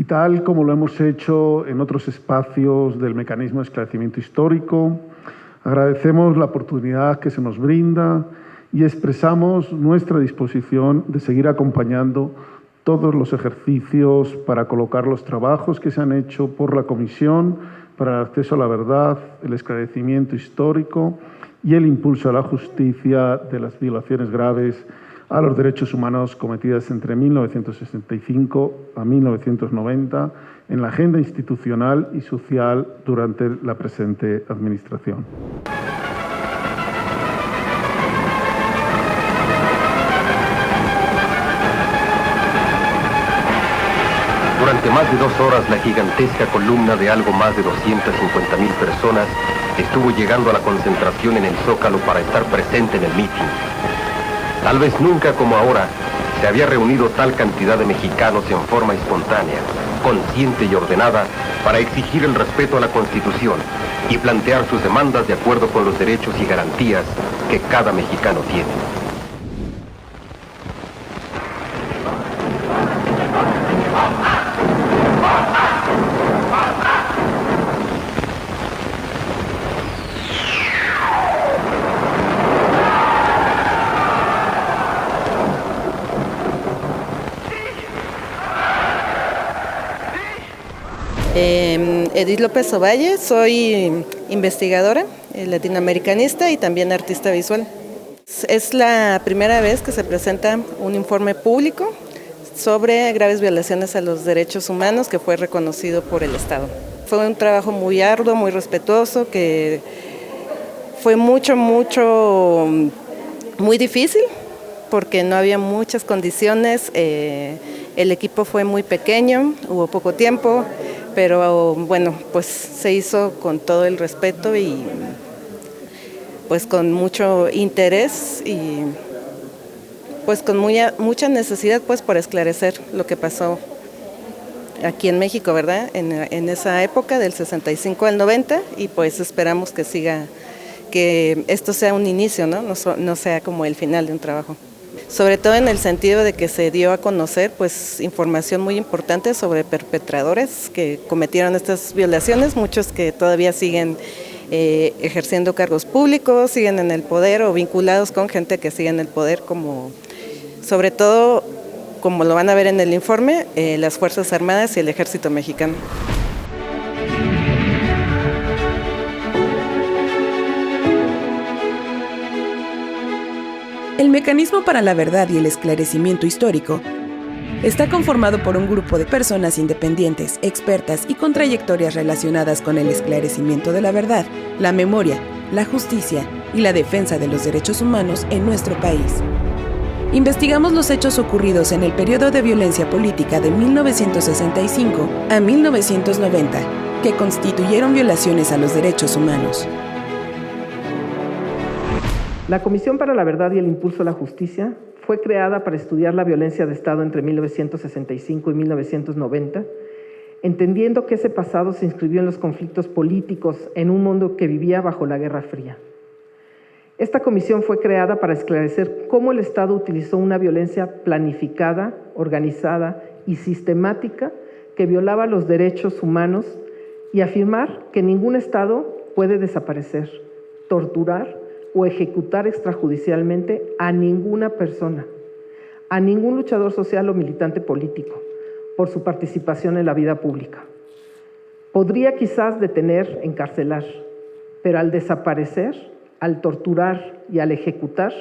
Y tal como lo hemos hecho en otros espacios del mecanismo de esclarecimiento histórico, agradecemos la oportunidad que se nos brinda y expresamos nuestra disposición de seguir acompañando todos los ejercicios para colocar los trabajos que se han hecho por la Comisión para el acceso a la verdad, el esclarecimiento histórico y el impulso a la justicia de las violaciones graves a los derechos humanos cometidas entre 1965 a 1990 en la agenda institucional y social durante la presente administración. Durante más de 2 horas, la gigantesca columna de algo más de 250,000 personas estuvo llegando a la concentración en el Zócalo para estar presente en el mitin. Tal vez nunca como ahora se había reunido tal cantidad de mexicanos en forma espontánea, consciente y ordenada para exigir el respeto a la Constitución y plantear sus demandas de acuerdo con los derechos y garantías que cada mexicano tiene. Edith López Ovalle, soy investigadora, latinoamericanista y también artista visual. Es la primera vez que se presenta un informe público sobre graves violaciones a los derechos humanos que fue reconocido por el Estado. Fue un trabajo muy arduo, muy respetuoso, que fue muy difícil porque no había muchas condiciones, el equipo fue muy pequeño, hubo poco tiempo, pero bueno, pues se hizo con todo el respeto y pues con mucho interés y pues con mucha necesidad pues por esclarecer lo que pasó aquí en México, ¿verdad? En esa época del 65 al 90 y pues esperamos que siga, que esto sea un inicio, ¿no? No sea como el final de un trabajo. Sobre todo en el sentido de que se dio a conocer pues información muy importante sobre perpetradores que cometieron estas violaciones, muchos que todavía siguen ejerciendo cargos públicos, siguen en el poder o vinculados con gente que sigue en el poder, como sobre todo, como lo van a ver en el informe, las Fuerzas Armadas y el Ejército Mexicano. El Mecanismo para la Verdad y el Esclarecimiento Histórico está conformado por un grupo de personas independientes, expertas y con trayectorias relacionadas con el esclarecimiento de la verdad, la memoria, la justicia y la defensa de los derechos humanos en nuestro país. Investigamos los hechos ocurridos en el periodo de violencia política de 1965 a 1990, que constituyeron violaciones a los derechos humanos. La Comisión para la Verdad y el Impulso a la Justicia fue creada para estudiar la violencia de Estado entre 1965 y 1990, entendiendo que ese pasado se inscribió en los conflictos políticos en un mundo que vivía bajo la Guerra Fría. Esta comisión fue creada para esclarecer cómo el Estado utilizó una violencia planificada, organizada y sistemática que violaba los derechos humanos y afirmar que ningún Estado puede desaparecer, torturar o ejecutar extrajudicialmente a ninguna persona, a ningún luchador social o militante político, por su participación en la vida pública. Podría quizás detener, encarcelar, pero al desaparecer, al torturar y al ejecutar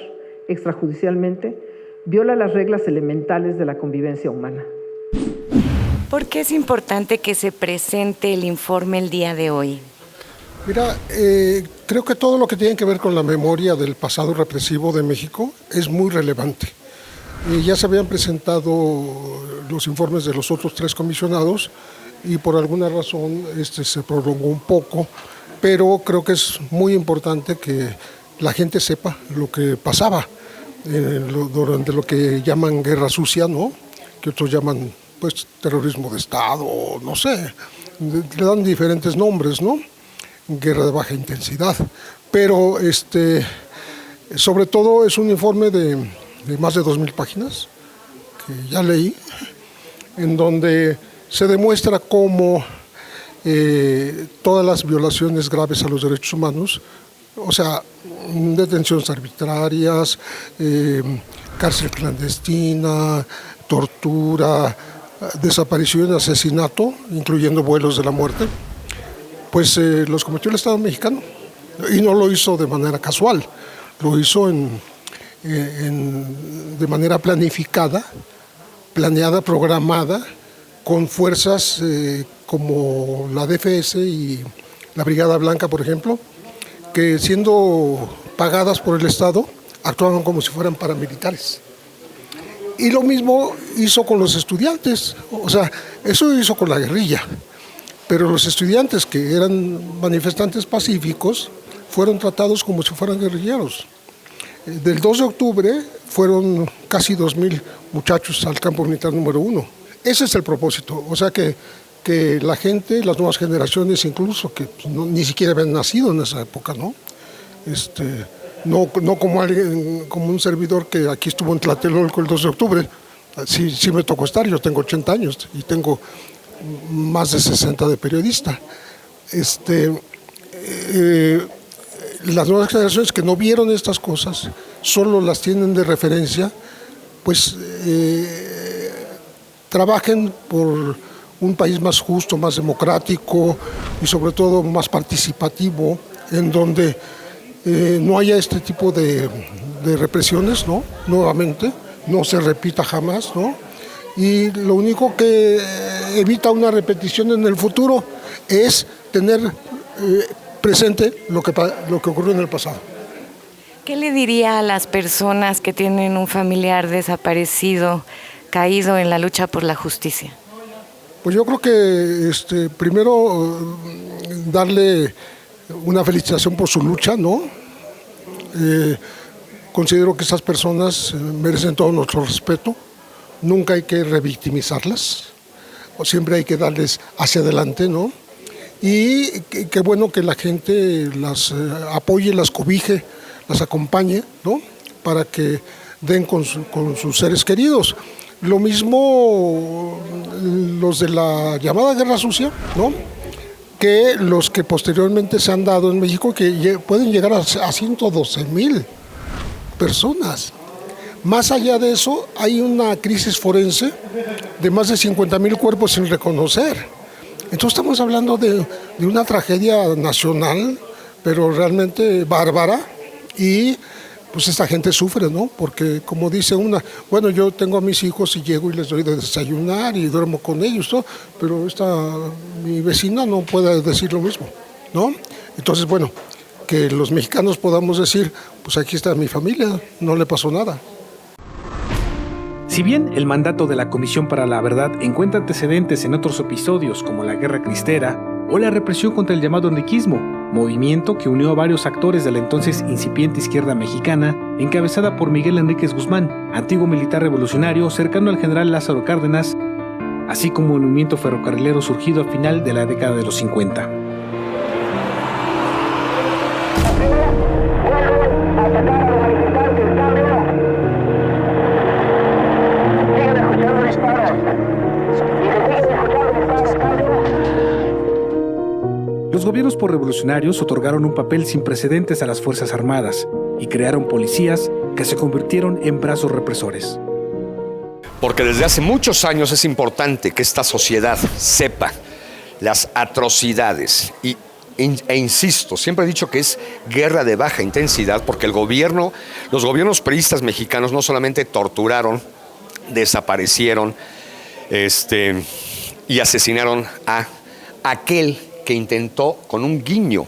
extrajudicialmente, viola las reglas elementales de la convivencia humana. ¿Por qué es importante que se presente el informe el día de hoy? Mira, creo que todo lo que tiene que ver con la memoria del pasado represivo de México es muy relevante. Ya se habían presentado los informes de los otros 3 comisionados y por alguna razón se prolongó un poco, pero creo que es muy importante que la gente sepa lo que pasaba durante lo que llaman guerra sucia, ¿no? Que otros llaman pues terrorismo de Estado, no sé, le dan diferentes nombres, ¿no? Guerra de baja intensidad, pero sobre todo es un informe de más de 2,000 páginas que ya leí, en donde se demuestra cómo todas las violaciones graves a los derechos humanos, o sea, detenciones arbitrarias, cárcel clandestina, tortura, desaparición y asesinato, incluyendo vuelos de la muerte, pues los cometió el Estado mexicano. Y no lo hizo de manera casual, lo hizo de manera planificada, planeada, programada, con fuerzas como la DFS y la Brigada Blanca, por ejemplo, que siendo pagadas por el Estado, actuaban como si fueran paramilitares. Y lo mismo hizo con los estudiantes, o sea, eso hizo con la guerrilla, pero los estudiantes que eran manifestantes pacíficos fueron tratados como si fueran guerrilleros. Del 2 de octubre fueron casi 2,000 muchachos al campo militar número 1. Ese es el propósito, o sea que la gente, las nuevas generaciones incluso, que ni siquiera habían nacido en esa época, ¿no? No como alguien, como un servidor que aquí estuvo en Tlatelolco el 2 de octubre. Sí me tocó estar, yo tengo 80 años y tengo más de 60 de periodista. Las nuevas generaciones que no vieron estas cosas, solo las tienen de referencia, pues trabajen por un país más justo, más democrático y sobre todo más participativo, en donde no haya este tipo de represiones, ¿no? Nuevamente, no se repita jamás, ¿no? Y lo único que evita una repetición en el futuro es tener presente lo que ocurrió en el pasado. ¿Qué le diría a las personas que tienen un familiar desaparecido, caído en la lucha por la justicia? Pues yo creo que primero darle una felicitación por su lucha, ¿no? Considero que esas personas merecen todo nuestro respeto. Nunca hay que revictimizarlas, o siempre hay que darles hacia adelante, ¿no? Y qué bueno que la gente las apoye, las cobije, las acompañe, ¿no? Para que den con sus seres queridos. Lo mismo los de la llamada Guerra Sucia, ¿no? Que los que posteriormente se han dado en México, que pueden llegar a 112,000 personas. Más allá de eso, hay una crisis forense de más de 50,000 cuerpos sin reconocer. Entonces estamos hablando de una tragedia nacional, pero realmente bárbara, y pues esta gente sufre, ¿no? Porque como dice una, bueno, yo tengo a mis hijos y llego y les doy de desayunar y duermo con ellos, ¿no? Pero mi vecina no puede decir lo mismo, ¿no? Entonces, bueno, que los mexicanos podamos decir, pues aquí está mi familia, no le pasó nada. Si bien el mandato de la Comisión para la Verdad encuentra antecedentes en otros episodios como la Guerra Cristera o la represión contra el llamado enriquismo, movimiento que unió a varios actores de la entonces incipiente izquierda mexicana, encabezada por Miguel Enríquez Guzmán, antiguo militar revolucionario cercano al general Lázaro Cárdenas, así como el movimiento ferrocarrilero surgido a final de la década de los 50. Los gobiernos revolucionarios otorgaron un papel sin precedentes a las Fuerzas Armadas y crearon policías que se convirtieron en brazos represores. Porque desde hace muchos años es importante que esta sociedad sepa las atrocidades e insisto, siempre he dicho que es guerra de baja intensidad porque los gobiernos priistas mexicanos no solamente torturaron, desaparecieron y asesinaron a aquel que intentó con un guiño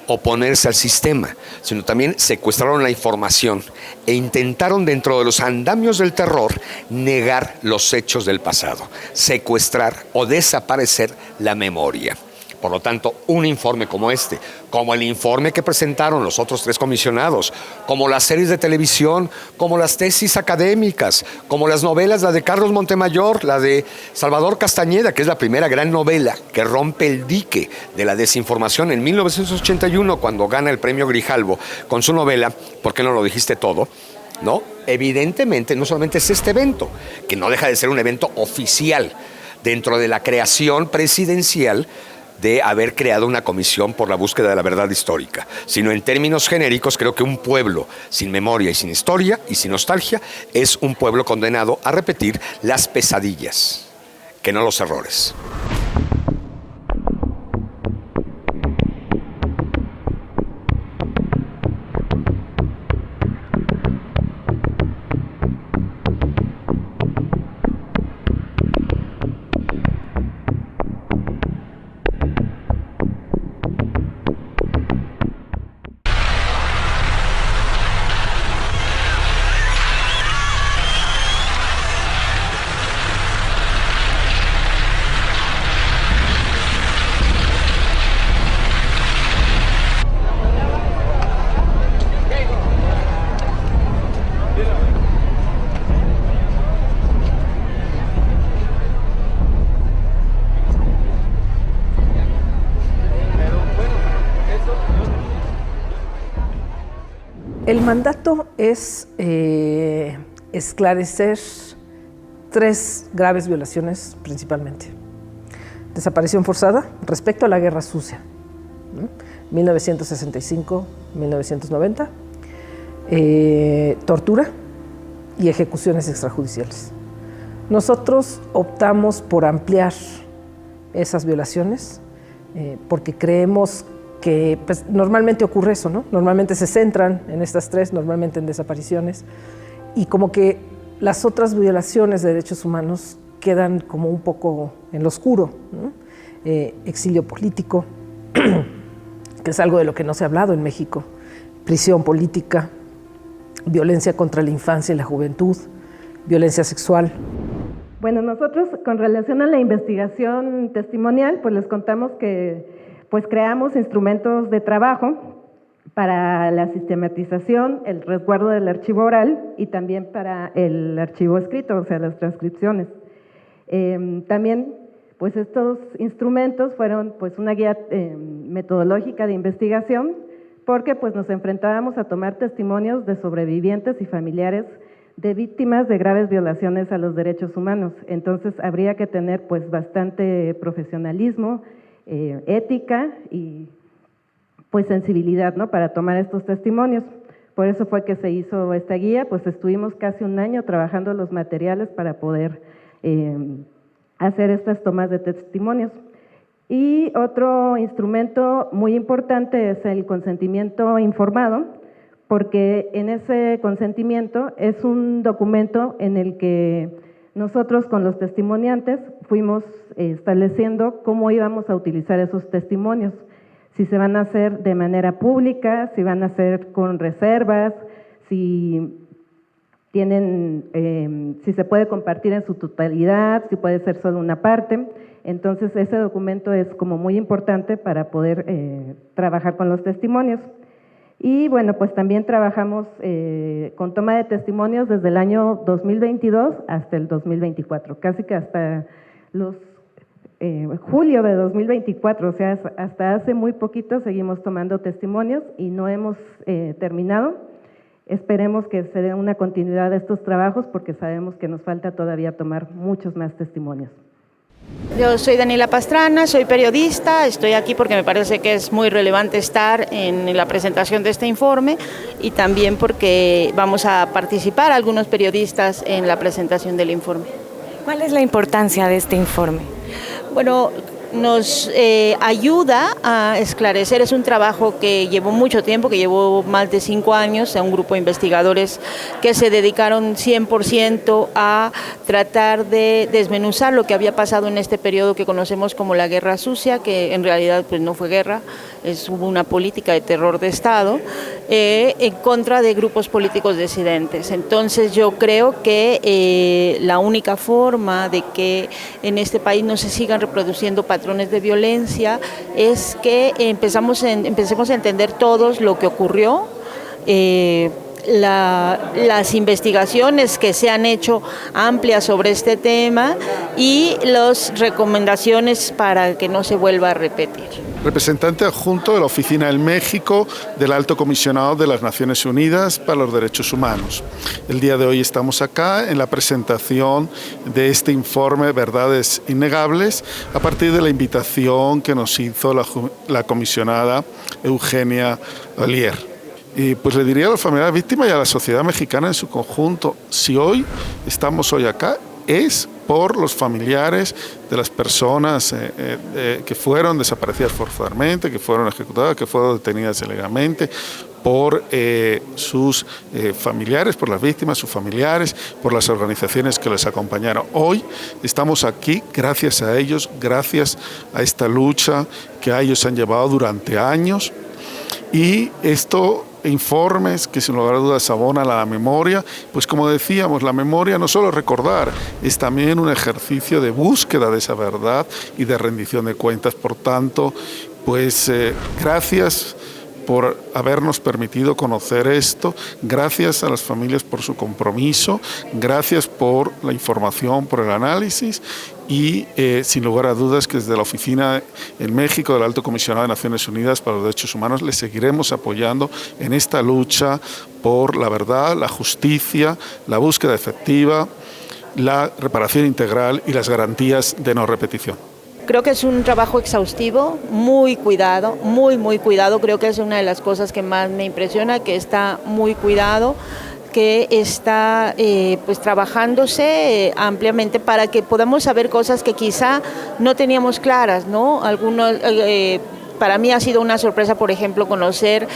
oponerse al sistema, sino también secuestraron la información e intentaron dentro de los andamios del terror negar los hechos del pasado, secuestrar o desaparecer la memoria. Por lo tanto, un informe como este, como el informe que presentaron los otros 3 comisionados, como las series de televisión, como las tesis académicas, como las novelas, la de Carlos Montemayor, la de Salvador Castañeda, que es la primera gran novela que rompe el dique de la desinformación en 1981, cuando gana el premio Grijalvo con su novela ¿Por qué no lo dijiste todo?, ¿no? Evidentemente, no solamente es este evento, que no deja de ser un evento oficial, dentro de la creación presidencial de haber creado una comisión por la búsqueda de la verdad histórica, sino en términos genéricos creo que un pueblo sin memoria y sin historia y sin nostalgia es un pueblo condenado a repetir las pesadillas, que no los errores. El mandato es esclarecer 3 graves violaciones principalmente. Desaparición forzada respecto a la Guerra Sucia, ¿no? 1965-1990, tortura y ejecuciones extrajudiciales. Nosotros optamos por ampliar esas violaciones porque creemos que pues, normalmente ocurre eso, ¿no? Normalmente se centran en estas 3, normalmente en desapariciones, y como que las otras violaciones de derechos humanos quedan como un poco en lo oscuro, ¿no? Exilio político, que es algo de lo que no se ha hablado en México, prisión política, violencia contra la infancia y la juventud, violencia sexual. Bueno, nosotros con relación a la investigación testimonial, pues les contamos que pues creamos instrumentos de trabajo para la sistematización, el resguardo del archivo oral y también para el archivo escrito, o sea, las transcripciones. También, pues estos instrumentos fueron pues una guía metodológica de investigación, porque pues nos enfrentábamos a tomar testimonios de sobrevivientes y familiares de víctimas de graves violaciones a los derechos humanos. Entonces habría que tener pues bastante profesionalismo, ética y pues sensibilidad, ¿no?, para tomar estos testimonios. Por eso fue que se hizo esta guía, pues estuvimos casi un año trabajando los materiales para poder hacer estas tomas de testimonios. Y otro instrumento muy importante es el consentimiento informado, porque en ese consentimiento es un documento en el que nosotros con los testimoniantes fuimos estableciendo cómo íbamos a utilizar esos testimonios, si se van a hacer de manera pública, si van a ser con reservas, si si se puede compartir en su totalidad, si puede ser solo una parte. Entonces ese documento es como muy importante para poder trabajar con los testimonios. Y bueno, pues también trabajamos con toma de testimonios desde el año 2022 hasta el 2024, casi que hasta julio de 2024, o sea, hasta hace muy poquito seguimos tomando testimonios y no hemos terminado. Esperemos que se dé una continuidad de estos trabajos porque sabemos que nos falta todavía tomar muchos más testimonios. Yo soy Daniela Pastrana, soy periodista, estoy aquí porque me parece que es muy relevante estar en la presentación de este informe y también porque vamos a participar algunos periodistas en la presentación del informe. ¿Cuál es la importancia de este informe? Bueno, nos ayuda a esclarecer, es un trabajo que llevó mucho tiempo, que llevó más de 5 años, a un grupo de investigadores que se dedicaron 100% a tratar de desmenuzar lo que había pasado en este periodo que conocemos como la Guerra Sucia, que en realidad pues no fue guerra, hubo una política de terror de Estado en contra de grupos políticos disidentes. Entonces yo creo que la única forma de que en este país no se sigan reproduciendo patrones de violencia es que empecemos a entender todos lo que ocurrió, las investigaciones que se han hecho amplias sobre este tema y las recomendaciones para que no se vuelva a repetir. Representante adjunto de la Oficina en México del Alto Comisionado de las Naciones Unidas para los Derechos Humanos. El día de hoy estamos acá en la presentación de este informe Verdades Innegables a partir de la invitación que nos hizo la comisionada Eugenia Olier. Y pues le diría a las familiares víctimas y a la sociedad mexicana en su conjunto, si hoy estamos acá, es por los familiares de las personas que fueron desaparecidas forzadamente, que fueron ejecutadas, que fueron detenidas ilegalmente, por sus familiares, por las víctimas, sus familiares, por las organizaciones que les acompañaron. Hoy estamos aquí gracias a ellos, gracias a esta lucha que ellos han llevado durante años, y informes que sin lugar a dudas abonan a la memoria, pues como decíamos, la memoria no solo es recordar, es también un ejercicio de búsqueda de esa verdad y de rendición de cuentas. Por tanto, pues gracias por habernos permitido conocer esto, gracias a las familias por su compromiso, gracias por la información, por el análisis y sin lugar a dudas que desde la Oficina en México del Alto Comisionado de Naciones Unidas para los Derechos Humanos les seguiremos apoyando en esta lucha por la verdad, la justicia, la búsqueda efectiva, la reparación integral y las garantías de no repetición. Creo que es un trabajo exhaustivo, muy cuidado, muy cuidado. Creo que es una de las cosas que más me impresiona, que está muy cuidado, que está pues trabajándose ampliamente para que podamos saber cosas que quizá no teníamos claras, ¿no? Para mí ha sido una sorpresa, por ejemplo, conocer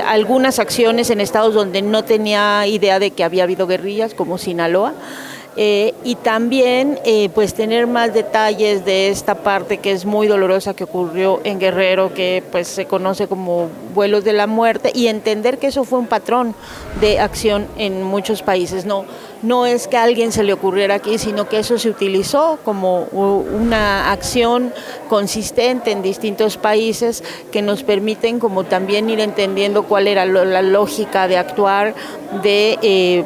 algunas acciones en estados donde no tenía idea de que había habido guerrillas, como Sinaloa. Y también pues tener más detalles de esta parte que es muy dolorosa que ocurrió en Guerrero, que pues se conoce como vuelos de la muerte, y entender que eso fue un patrón de acción en muchos países. No es que a alguien se le ocurriera aquí, sino que eso se utilizó como una acción consistente en distintos países que nos permiten como también ir entendiendo cuál era la lógica de actuar de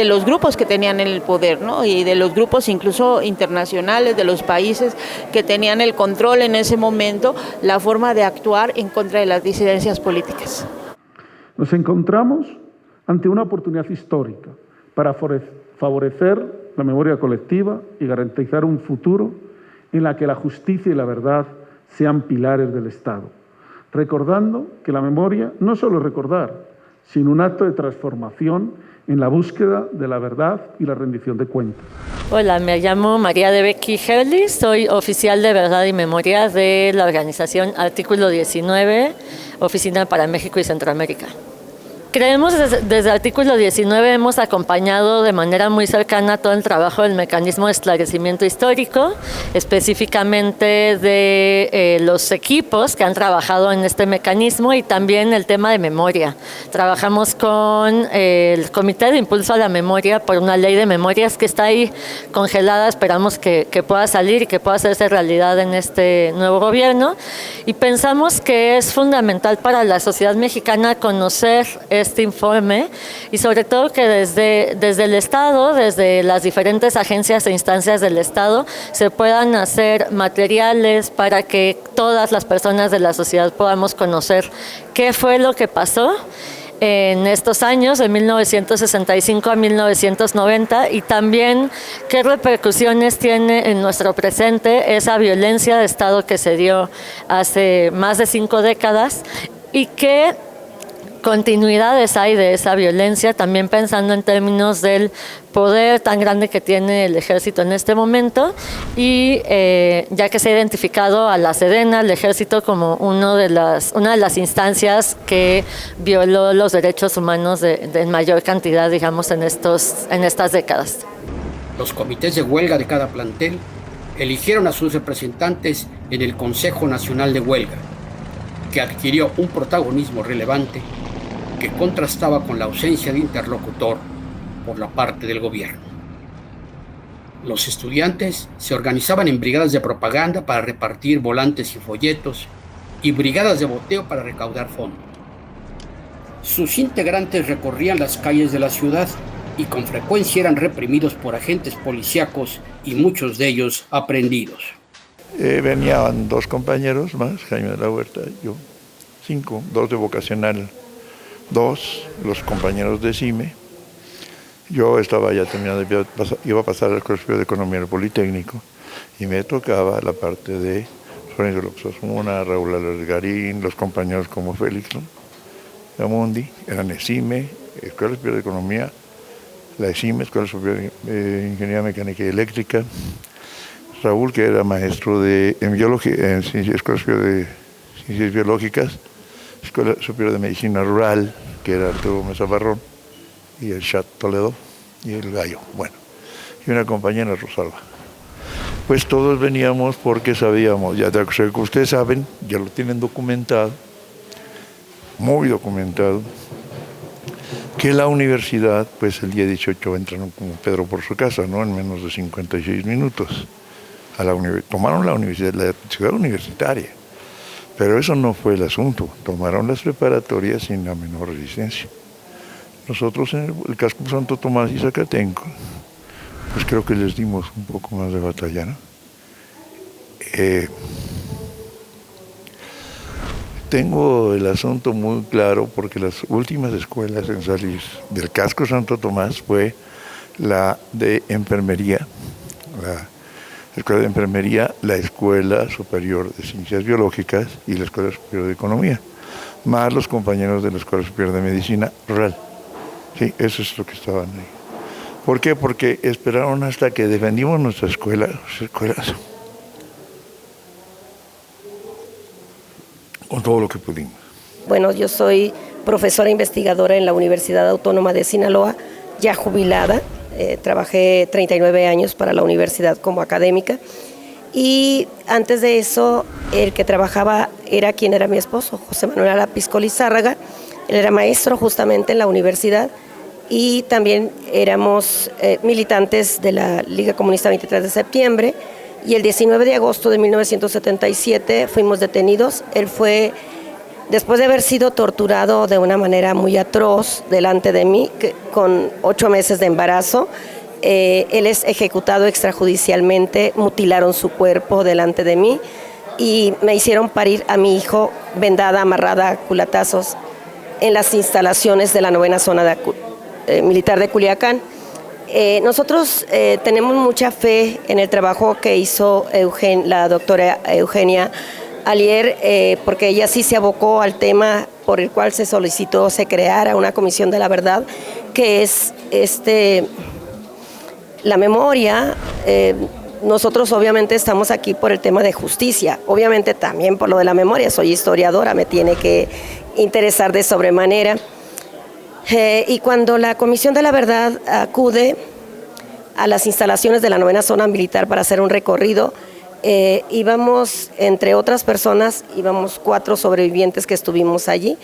los grupos que tenían el poder, ¿no? Y de los grupos incluso internacionales, de los países que tenían el control en ese momento, la forma de actuar en contra de las disidencias políticas. Nos encontramos ante una oportunidad histórica para favorecer la memoria colectiva y garantizar un futuro en la que la justicia y la verdad sean pilares del Estado, recordando que la memoria no solo es recordar, sino un acto de transformación en la búsqueda de la verdad y la rendición de cuentas. Hola, me llamo María de Becky Herli, soy oficial de Verdad y Memoria de la organización Artículo 19, Oficina para México y Centroamérica. Creemos desde Artículo 19 hemos acompañado de manera muy cercana todo el trabajo del mecanismo de esclarecimiento histórico, específicamente de los equipos que han trabajado en este mecanismo y también el tema de memoria. Trabajamos con el Comité de Impulso a la Memoria por una ley de memorias que está ahí congelada, esperamos que pueda salir y que pueda hacerse realidad en este nuevo gobierno, y pensamos que es fundamental para la sociedad mexicana conocer este informe y sobre todo que desde el Estado, desde las diferentes agencias e instancias del Estado, se puedan hacer materiales para que todas las personas de la sociedad podamos conocer qué fue lo que pasó en estos años, de 1965 a 1990, y también qué repercusiones tiene en nuestro presente esa violencia de Estado que se dio hace más de 5 décadas y qué continuidades hay de esa violencia, también pensando en términos del poder tan grande que tiene el ejército en este momento, y ya que se ha identificado a la Sedena, el ejército, como una de las instancias que violó los derechos humanos en mayor cantidad, digamos, en estas décadas. Los comités de huelga de cada plantel eligieron a sus representantes en el Consejo Nacional de Huelga, que adquirió un protagonismo relevante que contrastaba con la ausencia de interlocutor por la parte del gobierno. Los estudiantes se organizaban en brigadas de propaganda para repartir volantes y folletos y brigadas de boteo para recaudar fondos. Sus integrantes recorrían las calles de la ciudad y con frecuencia eran reprimidos por agentes policíacos y muchos de ellos aprehendidos. Venían 2 compañeros más, Jaime de la Huerta, yo, 5, 2 de vocacional, 2 los compañeros de CIME. Yo estaba ya terminando, iba a pasar al curso de Economía del Politécnico y me tocaba la parte de Florencio López Osmuna, Raúl Alargarín, los compañeros como Félix, ¿no? Amundi, eran ESIME, Escuela Superior de Economía, la ESIME, Escuela Superior de Ingeniería Mecánica y Eléctrica, Raúl, que era maestro en biología, Escuela Superior de Ciencias Biológicas, Escuela Superior de Medicina Rural, que era Arturo Mesa Barrón, y el Chat Toledo, y el Gallo, bueno, y una compañera, Rosalba. Pues todos veníamos porque sabíamos, ya que ustedes saben, ya lo tienen documentado, muy documentado, que la universidad, pues el día 18 entraron como Pedro por su casa, ¿no? En menos de 56 minutos. Tomaron la universidad, la ciudad universitaria. Pero eso no fue el asunto. Tomaron las preparatorias sin la menor resistencia. Nosotros en el casco Santo Tomás y Zacatenco, pues creo que les dimos un poco más de batalla, ¿no? Tengo el asunto muy claro porque las últimas escuelas en salir del casco Santo Tomás fue la de enfermería, la Escuela de Enfermería, la Escuela Superior de Ciencias Biológicas y la Escuela Superior de Economía, más los compañeros de la Escuela Superior de Medicina Rural. Sí, eso es lo que estaban ahí. ¿Por qué? Porque esperaron hasta que defendimos nuestras escuelas con todo lo que pudimos. Bueno, yo soy profesora investigadora en la Universidad Autónoma de Sinaloa, ya jubilada. Trabajé 39 años para la universidad como académica y antes de eso el que trabajaba era quien era mi esposo, José Manuel Alapisco Lizárraga. Él era maestro justamente en la universidad y también éramos militantes de la Liga Comunista 23 de septiembre y el 19 de agosto de 1977 fuimos detenidos. Él fue, después de haber sido torturado de una manera muy atroz delante de mí, con 8 meses de embarazo, él es ejecutado extrajudicialmente, mutilaron su cuerpo delante de mí y me hicieron parir a mi hijo vendada, amarrada a culatazos en las instalaciones de la 9ª zona militar de Culiacán. Nosotros tenemos mucha fe en el trabajo que hizo la doctora Eugenia Alier, porque ella sí se abocó al tema por el cual se solicitó se creara una comisión de la verdad, que es la memoria. Nosotros obviamente estamos aquí por el tema de justicia, obviamente también por lo de la memoria, soy historiadora, me tiene que interesar de sobremanera. Y cuando la Comisión de la Verdad acude a las instalaciones de la 9ª zona militar para hacer un recorrido, íbamos, entre otras personas, íbamos 4 sobrevivientes que estuvimos allí.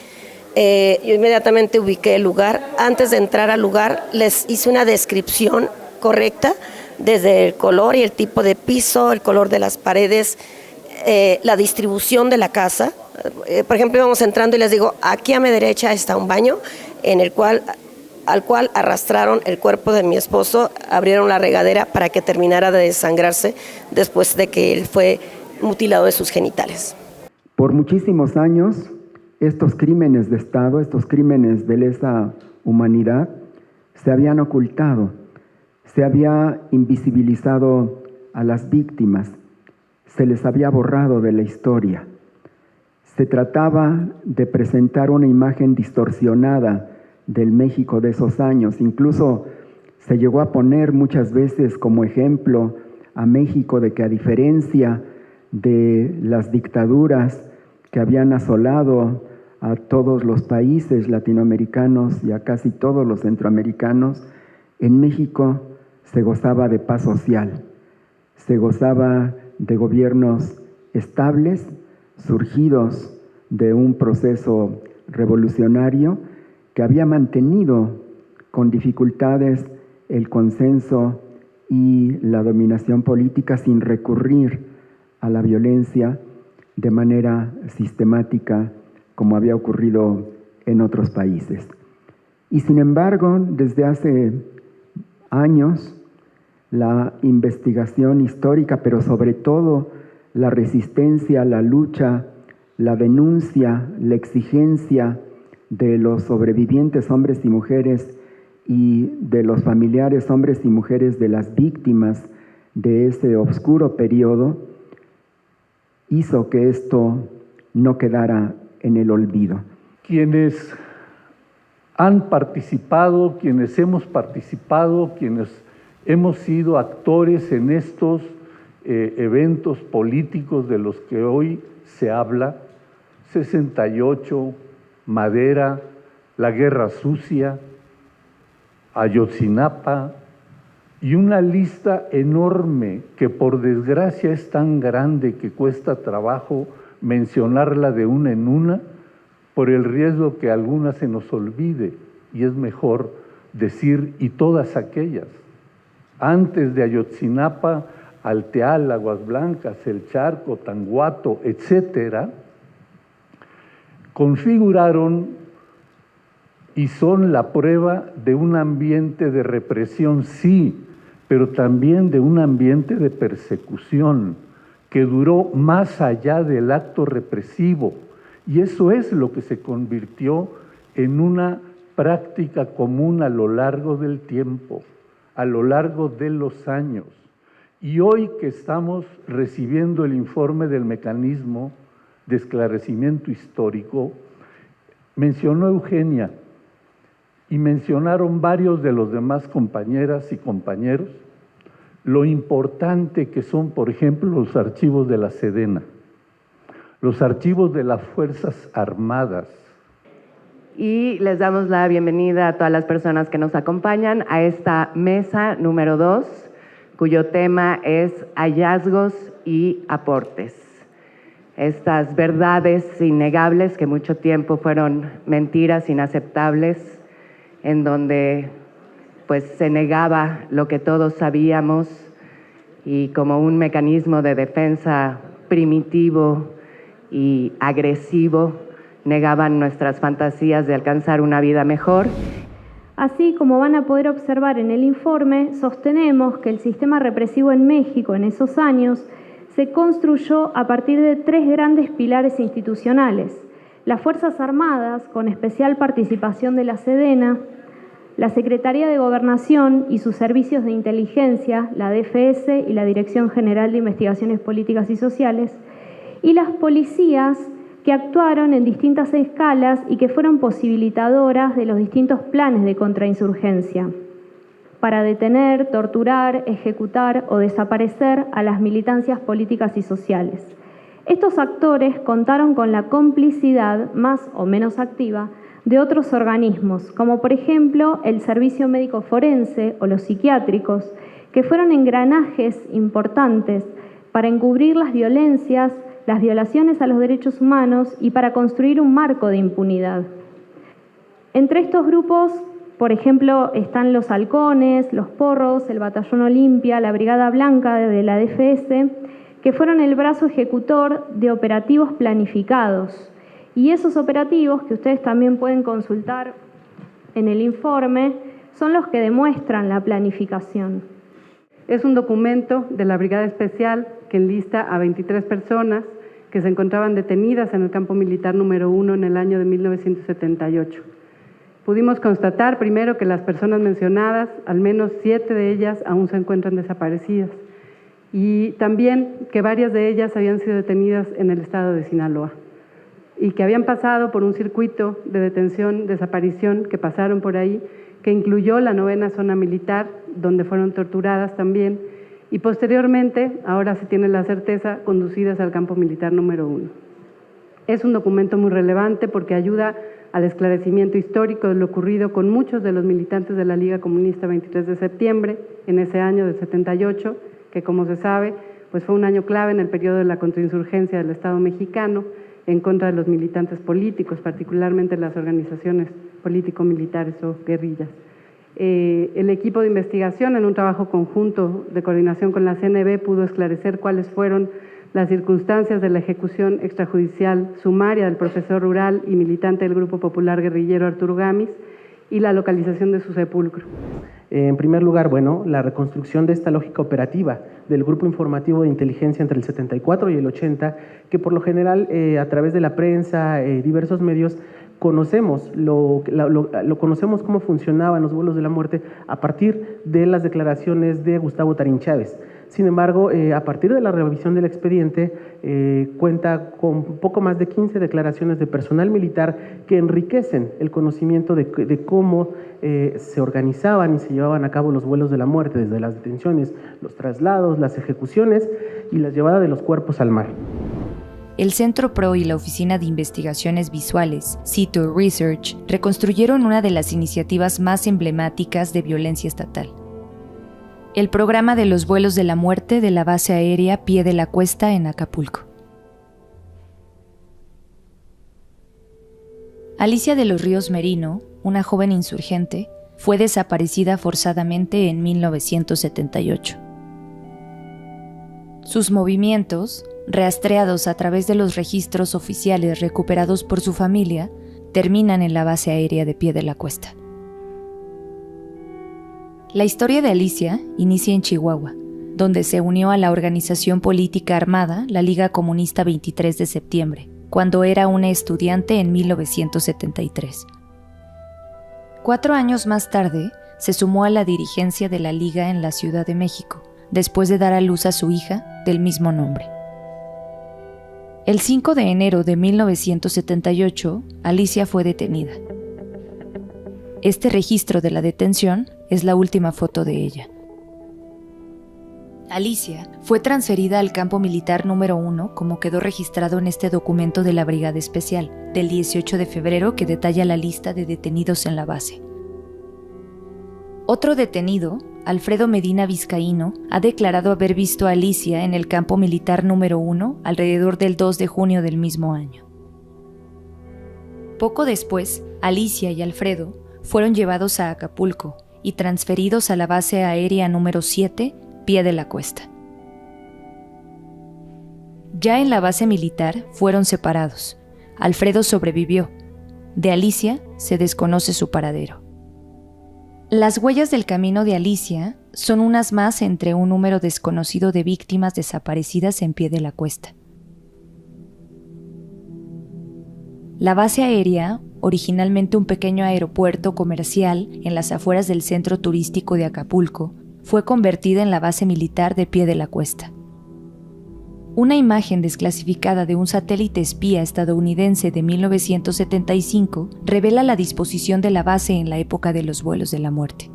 Yo inmediatamente ubiqué el lugar. Antes de entrar al lugar les hice una descripción correcta, desde el color y el tipo de piso, el color de las paredes, la distribución de la casa. Por ejemplo, íbamos entrando y les digo, aquí a mi derecha está un baño al cual arrastraron el cuerpo de mi esposo, abrieron la regadera para que terminara de desangrarse después de que él fue mutilado de sus genitales. Por muchísimos años, estos crímenes de Estado, estos crímenes de lesa humanidad, se habían ocultado, se había invisibilizado a las víctimas, se les había borrado de la historia. Se trataba de presentar una imagen distorsionada del México de esos años. Incluso se llegó a poner muchas veces como ejemplo a México de que, a diferencia de las dictaduras que habían asolado a todos los países latinoamericanos y a casi todos los centroamericanos, en México se gozaba de paz social, se gozaba de gobiernos estables, surgidos de un proceso revolucionario que había mantenido con dificultades el consenso y la dominación política sin recurrir a la violencia de manera sistemática como había ocurrido en otros países. Y sin embargo, desde hace años, la investigación histórica, pero sobre todo la resistencia, la lucha, la denuncia, la exigencia de los sobrevivientes hombres y mujeres y de los familiares hombres y mujeres de las víctimas de ese oscuro periodo, hizo que esto no quedara en el olvido. Quienes han participado, quienes hemos participado, quienes hemos sido actores en estos eventos políticos de los que hoy se habla, 68, Madera, la Guerra Sucia, Ayotzinapa, y una lista enorme que por desgracia es tan grande que cuesta trabajo mencionarla de una en una, por el riesgo que alguna se nos olvide, y es mejor decir y todas aquellas. Antes de Ayotzinapa, Alteal, Aguas Blancas, El Charco, Tanguato, etcétera, configuraron y son la prueba de un ambiente de represión, sí, pero también de un ambiente de persecución que duró más allá del acto represivo. Y eso es lo que se convirtió en una práctica común a lo largo del tiempo, a lo largo de los años. Y hoy que estamos recibiendo el informe del mecanismo de esclarecimiento histórico, mencionó Eugenia y mencionaron varios de los demás compañeras y compañeros lo importante que son, por ejemplo, los archivos de la Sedena, los archivos de las Fuerzas Armadas. Y les damos la bienvenida a todas las personas que nos acompañan a esta mesa número 2, cuyo tema es hallazgos y aportes. Estas verdades innegables que mucho tiempo fueron mentiras inaceptables, en donde pues se negaba lo que todos sabíamos y como un mecanismo de defensa primitivo y agresivo, negaban nuestras fantasías de alcanzar una vida mejor. Así como van a poder observar en el informe, sostenemos que el sistema represivo en México en esos años se construyó a partir de 3 grandes pilares institucionales: las Fuerzas Armadas, con especial participación de la Sedena, la Secretaría de Gobernación y sus servicios de inteligencia, la DFS y la Dirección General de Investigaciones Políticas y Sociales, y las policías que actuaron en distintas escalas y que fueron posibilitadoras de los distintos planes de contrainsurgencia para detener, torturar, ejecutar o desaparecer a las militancias políticas y sociales. Estos actores contaron con la complicidad, más o menos activa, de otros organismos, como por ejemplo el Servicio Médico Forense o los psiquiátricos, que fueron engranajes importantes para encubrir las violencias, las violaciones a los derechos humanos y para construir un marco de impunidad. Entre estos grupos, por ejemplo, están los Halcones, los Porros, el Batallón Olimpia, la Brigada Blanca de la DFS, que fueron el brazo ejecutor de operativos planificados. Y esos operativos, que ustedes también pueden consultar en el informe, son los que demuestran la planificación. Es un documento de la Brigada Especial que enlista a 23 personas que se encontraban detenidas en el campo militar número 1 en el año de 1978. Pudimos constatar primero que las personas mencionadas, al menos 7 de ellas, aún se encuentran desaparecidas, y también que varias de ellas habían sido detenidas en el estado de Sinaloa y que habían pasado por un circuito de detención, desaparición, que pasaron por ahí, que incluyó la 9ª Zona Militar, donde fueron torturadas también, y posteriormente, ahora se tiene la certeza, conducidas al campo militar número 1. Es un documento muy relevante porque ayuda al esclarecimiento histórico de lo ocurrido con muchos de los militantes de la Liga Comunista 23 de septiembre, en ese año del 78, que como se sabe, pues fue un año clave en el periodo de la contrainsurgencia del Estado mexicano, en contra de los militantes políticos, particularmente las organizaciones político-militares o guerrillas. El equipo de investigación, en un trabajo conjunto de coordinación con la CNB, pudo esclarecer cuáles fueron las circunstancias de la ejecución extrajudicial sumaria del profesor rural y militante del Grupo Popular Guerrillero Arturo Gamis y la localización de su sepulcro. En primer lugar, la reconstrucción de esta lógica operativa del Grupo Informativo de Inteligencia entre el 74 y el 80, que por lo general a través de la prensa, diversos medios, conocemos conocemos cómo funcionaban los vuelos de la muerte a partir de las declaraciones de Gustavo Tarín Chávez. Sin embargo, a partir de la revisión del expediente, cuenta con poco más de 15 declaraciones de personal militar que enriquecen el conocimiento de cómo se organizaban y se llevaban a cabo los vuelos de la muerte, desde las detenciones, los traslados, las ejecuciones y la llevada de los cuerpos al mar. El Centro PRO y la Oficina de Investigaciones Visuales, CITO Research, reconstruyeron una de las iniciativas más emblemáticas de violencia estatal. El programa de los vuelos de la muerte de la base aérea Pie de la Cuesta en Acapulco. Alicia de los Ríos Merino, una joven insurgente, fue desaparecida forzadamente en 1978. Sus movimientos, rastreados a través de los registros oficiales recuperados por su familia, terminan en la base aérea de Pie de la Cuesta. La historia de Alicia inicia en Chihuahua, donde se unió a la organización política armada, la Liga Comunista 23 de Septiembre, cuando era una estudiante en 1973. 4 años más tarde, se sumó a la dirigencia de la Liga en la Ciudad de México, después de dar a luz a su hija del mismo nombre. El 5 de enero de 1978, Alicia fue detenida. Este registro de la detención es la última foto de ella. Alicia fue transferida al campo militar número 1, como quedó registrado en este documento de la Brigada Especial, del 18 de febrero, que detalla la lista de detenidos en la base. Otro detenido, Alfredo Medina Vizcaíno, ha declarado haber visto a Alicia en el campo militar número 1 alrededor del 2 de junio del mismo año. Poco después, Alicia y Alfredo fueron llevados a Acapulco y transferidos a la base aérea número 7, Pie de la Cuesta. Ya en la base militar fueron separados. Alfredo sobrevivió. De Alicia se desconoce su paradero. Las huellas del camino de Alicia son unas más entre un número desconocido de víctimas desaparecidas en Pie de la Cuesta. La base aérea, originalmente un pequeño aeropuerto comercial en las afueras del centro turístico de Acapulco, fue convertida en la base militar de Pie de la Cuesta. Una imagen desclasificada de un satélite espía estadounidense de 1975 revela la disposición de la base en la época de los vuelos de la muerte.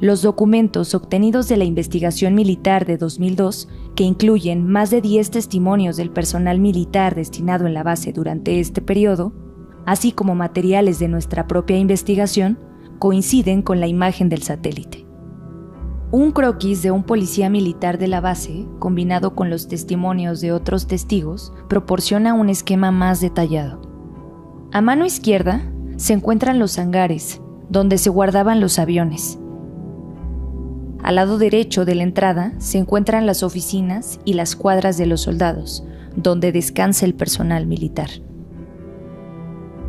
Los documentos obtenidos de la investigación militar de 2002, que incluyen más de 10 testimonios del personal militar destinado en la base durante este periodo, así como materiales de nuestra propia investigación, coinciden con la imagen del satélite. Un croquis de un policía militar de la base, combinado con los testimonios de otros testigos, proporciona un esquema más detallado. A mano izquierda se encuentran los hangares, donde se guardaban los aviones. Al lado derecho de la entrada se encuentran las oficinas y las cuadras de los soldados, donde descansa el personal militar.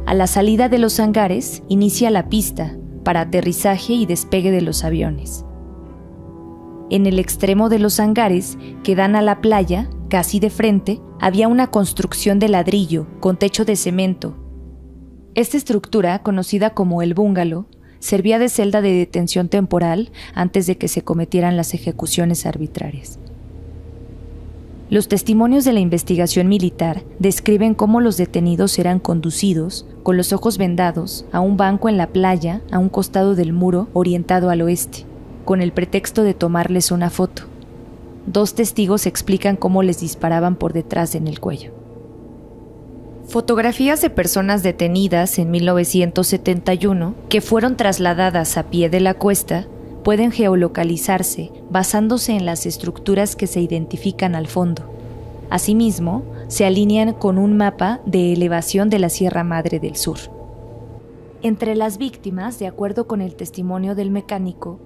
A la salida de los hangares inicia la pista para aterrizaje y despegue de los aviones. En el extremo de los hangares, que dan a la playa, casi de frente, había una construcción de ladrillo con techo de cemento. Esta estructura, conocida como el búngalo, servía de celda de detención temporal antes de que se cometieran las ejecuciones arbitrarias. Los testimonios de la investigación militar describen cómo los detenidos eran conducidos, con los ojos vendados, a un banco en la playa a un costado del muro orientado al oeste, con el pretexto de tomarles una foto. 2 testigos explican cómo les disparaban por detrás en el cuello. Fotografías de personas detenidas en 1971 que fueron trasladadas a Pie de la Cuesta pueden geolocalizarse basándose en las estructuras que se identifican al fondo. Asimismo, se alinean con un mapa de elevación de la Sierra Madre del Sur. Entre las víctimas, de acuerdo con el testimonio del mecánico,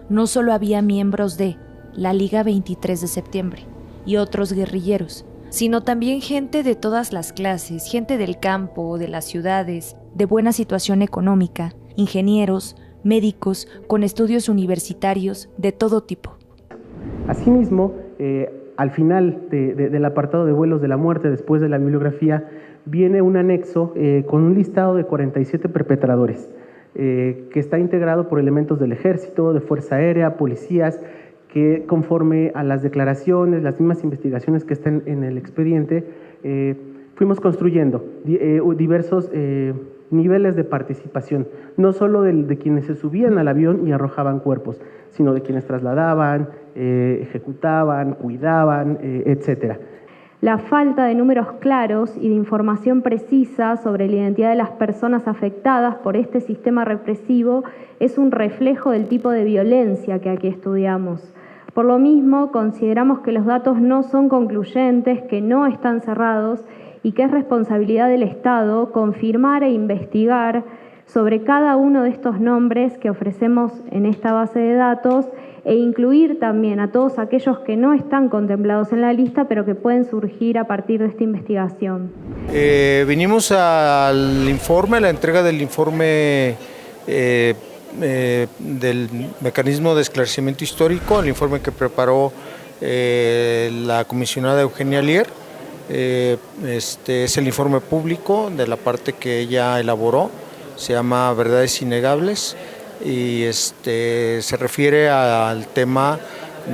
no solo había miembros de la Liga 23 de Septiembre, y otros guerrilleros, sino también gente de todas las clases, gente del campo, de las ciudades, de buena situación económica, ingenieros, médicos, con estudios universitarios de todo tipo. Asimismo, al final del apartado de vuelos de la muerte, después de la bibliografía, viene un anexo con un listado de 47 perpetradores, que está integrado por elementos del Ejército, de Fuerza Aérea, policías, que conforme a las declaraciones, las mismas investigaciones que están en el expediente, fuimos construyendo diversos niveles de participación, no solo de quienes se subían al avión y arrojaban cuerpos, sino de quienes trasladaban, ejecutaban, cuidaban, etcétera. La falta de números claros y de información precisa sobre la identidad de las personas afectadas por este sistema represivo es un reflejo del tipo de violencia que aquí estudiamos. Por lo mismo, consideramos que los datos no son concluyentes, que no están cerrados y que es responsabilidad del Estado confirmar e investigar sobre cada uno de estos nombres que ofrecemos en esta base de datos e incluir también a todos aquellos que no están contemplados en la lista, pero que pueden surgir a partir de esta investigación. Vinimos al informe, la entrega del informe del mecanismo de esclarecimiento histórico, el informe que preparó la comisionada Eugenia Lier. Es el informe público de la parte que ella elaboró, se llama Verdades Innegables y se refiere al tema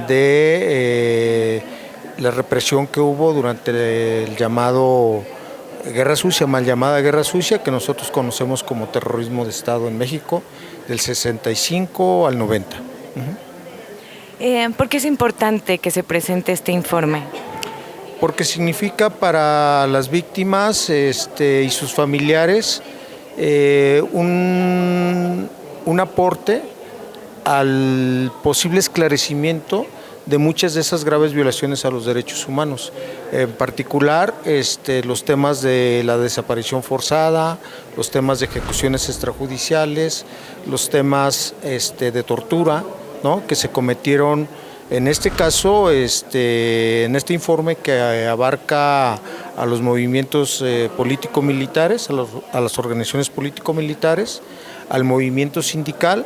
de la represión que hubo durante el llamado Guerra Sucia, mal llamada Guerra Sucia, que nosotros conocemos como terrorismo de Estado en México, del 65 al 90. ¿Por qué es importante que se presente este informe? Porque significa para las víctimas y sus familiares un aporte al posible esclarecimiento de muchas de esas graves violaciones a los derechos humanos, en particular los temas de la desaparición forzada, los temas de ejecuciones extrajudiciales, los temas de tortura, ¿no?, que se cometieron en este caso, en este informe que abarca a los movimientos político-militares, a las organizaciones político-militares, al movimiento sindical,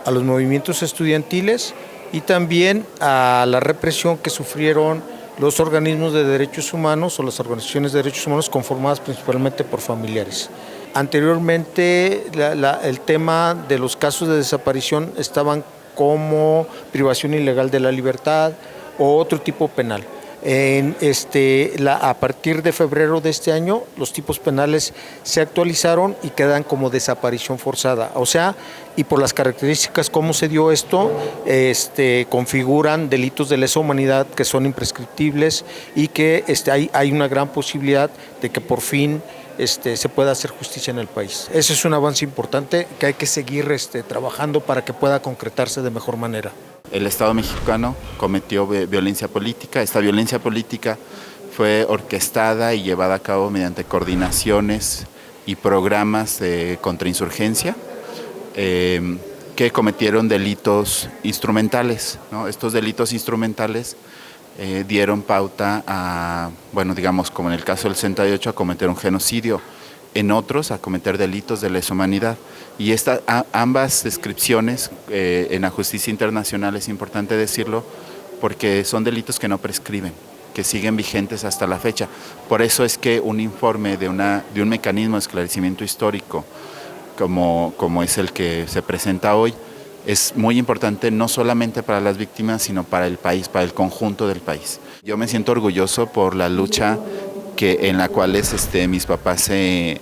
a los movimientos estudiantiles y también a la represión que sufrieron los organismos de derechos humanos o las organizaciones de derechos humanos conformadas principalmente por familiares. Anteriormente, el tema de los casos de desaparición estaban como privación ilegal de la libertad o otro tipo penal. A partir de febrero de este año, los tipos penales se actualizaron y quedan como desaparición forzada. O sea, y por las características cómo se dio esto, configuran delitos de lesa humanidad que son imprescriptibles y que hay una gran posibilidad de que por fin se pueda hacer justicia en el país. Ese es un avance importante que hay que seguir trabajando para que pueda concretarse de mejor manera. El Estado mexicano cometió violencia política. Esta violencia política fue orquestada y llevada a cabo mediante coordinaciones y programas de contrainsurgencia que cometieron delitos instrumentales, ¿no? Estos delitos instrumentales dieron pauta a, digamos, como en el caso del 68, a cometer un genocidio, en otros a cometer delitos de lesa humanidad. Y ambas descripciones en la justicia internacional es importante decirlo porque son delitos que no prescriben, que siguen vigentes hasta la fecha. Por eso es que un informe de un mecanismo de esclarecimiento histórico como es el que se presenta hoy, es muy importante no solamente para las víctimas, sino para el país, para el conjunto del país. Yo me siento orgulloso por la lucha en la cual mis papás se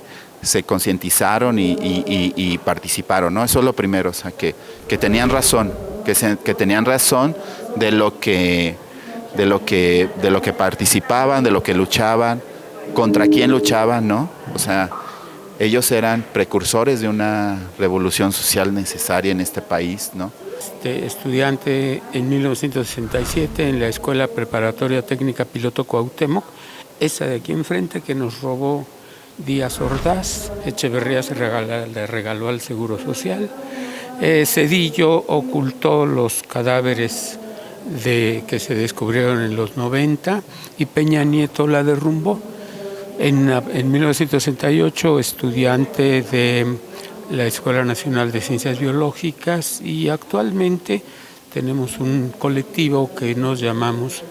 concientizaron y participaron, ¿no? Eso es lo primero, o sea, que tenían razón, que tenían razón de lo que participaban, de lo que luchaban, contra quién luchaban, ¿no? O sea, ellos eran precursores de una revolución social necesaria en este país, ¿no? Estudiante en 1967 en la Escuela Preparatoria Técnica Piloto Cuauhtémoc, esa de aquí enfrente que nos robó Díaz Ordaz, Echeverría le regaló al Seguro Social. Zedillo ocultó los cadáveres que se descubrieron en los 90 y Peña Nieto la derrumbó. En 1968, estudiante de la Escuela Nacional de Ciencias Biológicas, y actualmente tenemos un colectivo que nos llamamos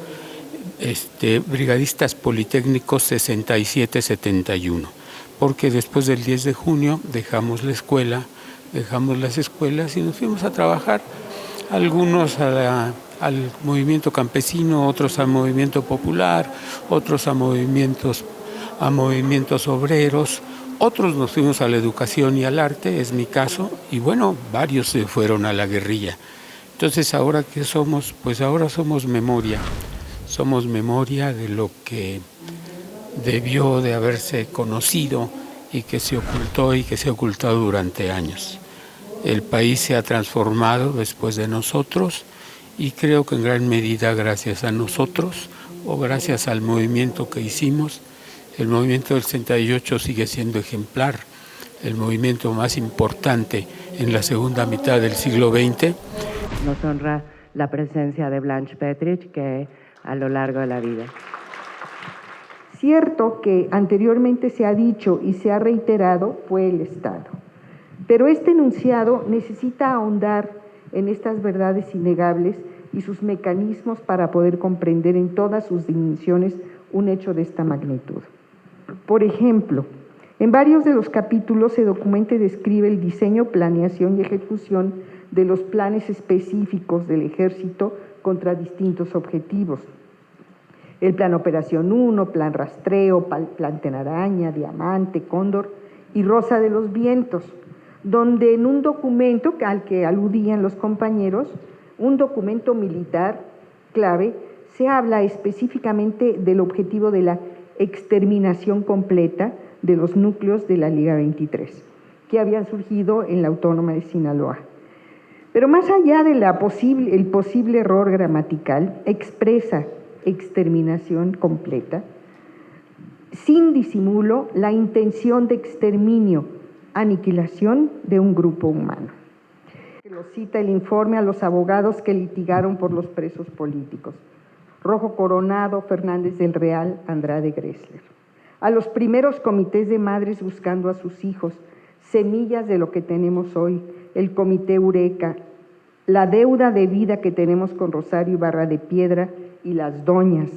Brigadistas Politécnicos 6771, porque después del 10 de junio dejamos las escuelas y nos fuimos a trabajar, algunos al movimiento campesino, otros al movimiento popular, otros a movimientos obreros, otros nos fuimos a la educación y al arte, es mi caso, y bueno, varios se fueron a la guerrilla. Entonces, ¿ahora qué somos? Pues ahora somos memoria de lo que debió de haberse conocido y que se ocultó y que se ha ocultado durante años. El país se ha transformado después de nosotros y creo que en gran medida gracias a nosotros o gracias al movimiento que hicimos. El movimiento del 68 sigue siendo ejemplar, el movimiento más importante en la segunda mitad del siglo XX. Nos honra la presencia de Blanche Petrich, que a lo largo de la vida. Cierto que anteriormente se ha dicho y se ha reiterado fue el Estado, pero este enunciado necesita ahondar en estas verdades innegables y sus mecanismos para poder comprender en todas sus dimensiones un hecho de esta magnitud. Por ejemplo, en varios de los capítulos se documenta y describe el diseño, planeación y ejecución de los planes específicos del Ejército contra distintos objetivos. El Plan Operación 1, Plan Rastreo, Plan Telaraña, Diamante, Cóndor y Rosa de los Vientos, donde en un documento al que aludían los compañeros, un documento militar clave, se habla específicamente del objetivo de la exterminación completa de los núcleos de la Liga 23, que habían surgido en la Autónoma de Sinaloa. Pero más allá de el posible error gramatical, expresa exterminación completa, sin disimulo, la intención de exterminio, aniquilación de un grupo humano. Lo cita el informe a los abogados que litigaron por los presos políticos: Rojo Coronado, Fernández del Real, Andrade Gressler. A los primeros comités de madres buscando a sus hijos, semillas de lo que tenemos hoy, el Comité Eureka, la deuda de vida que tenemos con Rosario Ibarra de Piedra y las Doñas,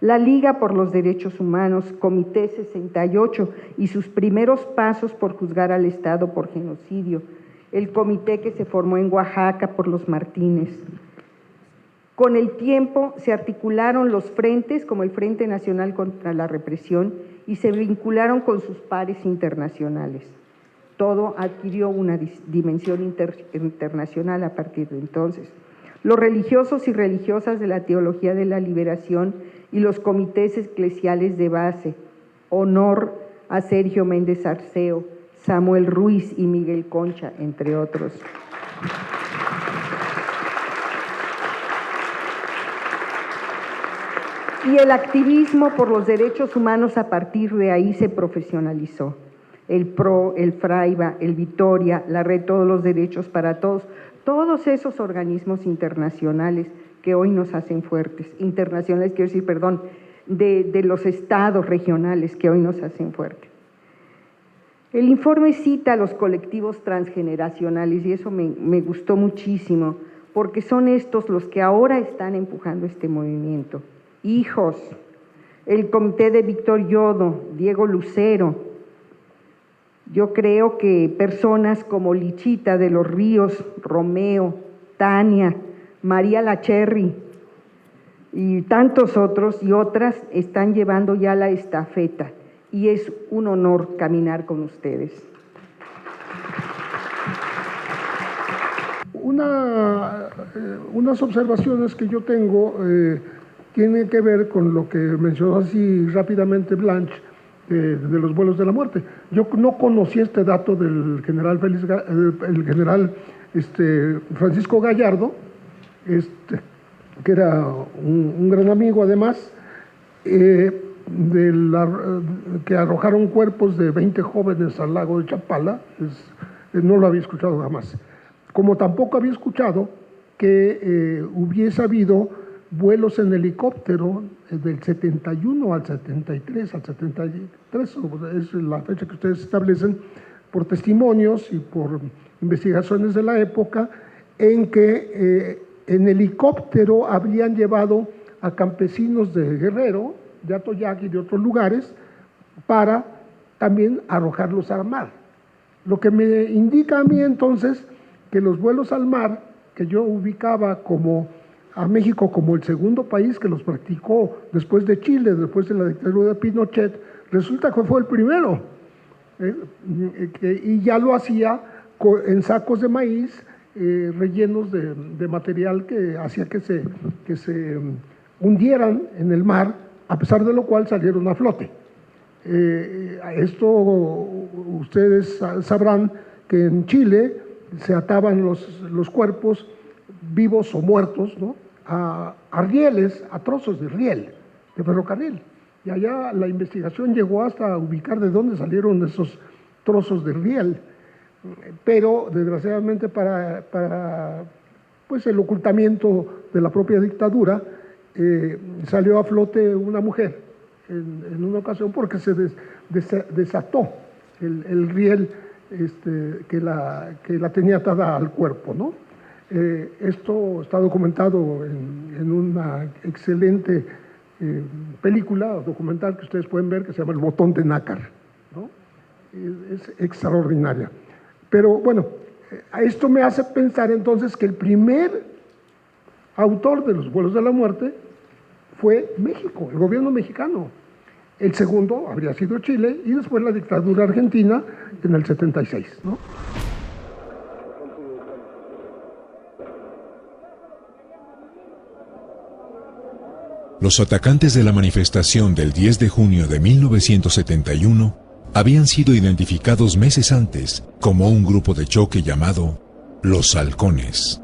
la Liga por los Derechos Humanos, Comité 68 y sus primeros pasos por juzgar al Estado por genocidio, el comité que se formó en Oaxaca por los Martínez. Con el tiempo se articularon los frentes como el Frente Nacional contra la Represión y se vincularon con sus pares internacionales. Todo adquirió una dimensión internacional a partir de entonces. Los religiosos y religiosas de la Teología de la Liberación y los comités eclesiales de base, honor a Sergio Méndez Arceo, Samuel Ruiz y Miguel Concha, entre otros. Y el activismo por los derechos humanos a partir de ahí se profesionalizó. El PRO, el FRAIBA, el Vitoria, la Red Todos los Derechos para Todos, todos esos organismos internacionales que hoy nos hacen fuertes, internacionales quiero decir, perdón, de los estados regionales que hoy nos hacen fuertes. El informe cita a los colectivos transgeneracionales y eso me gustó muchísimo, porque son estos los que ahora están empujando este movimiento. Hijos, el comité de Víctor Yodo, Diego Lucero. Yo creo que personas como Lichita de los Ríos, Romeo, Tania, María Lacherry y tantos otros y otras están llevando ya la estafeta y es un honor caminar con ustedes. Unas observaciones que yo tengo tienen que ver con lo que mencionó así rápidamente Blanche, de los vuelos de la muerte. Yo no conocí este dato del general Francisco Gallardo, que era un gran amigo además, que arrojaron cuerpos de 20 jóvenes al lago de Chapala. No lo había escuchado jamás. Como tampoco había escuchado que hubiese habido vuelos en helicóptero del 71 al 73, es la fecha que ustedes establecen, por testimonios y por investigaciones de la época, en que en helicóptero habrían llevado a campesinos de Guerrero, de Atoyac y de otros lugares, para también arrojarlos al mar. Lo que me indica a mí entonces que los vuelos al mar, que yo ubicaba a México como el segundo país que los practicó después de Chile, después de la dictadura de Pinochet, resulta que fue el primero, y ya lo hacía en sacos de maíz rellenos de material que hacía que se hundieran en el mar, a pesar de lo cual salieron a flote. Esto ustedes sabrán que en Chile se ataban los cuerpos vivos o muertos, ¿no?, a rieles, a trozos de riel, de ferrocarril. Y allá la investigación llegó hasta ubicar de dónde salieron esos trozos de riel. Pero desgraciadamente para pues el ocultamiento de la propia dictadura, salió a flote una mujer en una ocasión porque se desató el riel que la tenía atada al cuerpo, ¿no? Esto está documentado en una excelente película documental que ustedes pueden ver, que se llama El botón de nácar, ¿no? Es extraordinaria. Pero bueno, esto me hace pensar entonces que el primer autor de los vuelos de la muerte fue México, el gobierno mexicano. El segundo habría sido Chile y después la dictadura argentina en el 76, ¿no? Los atacantes de la manifestación del 10 de junio de 1971 habían sido identificados meses antes como un grupo de choque llamado Los Halcones.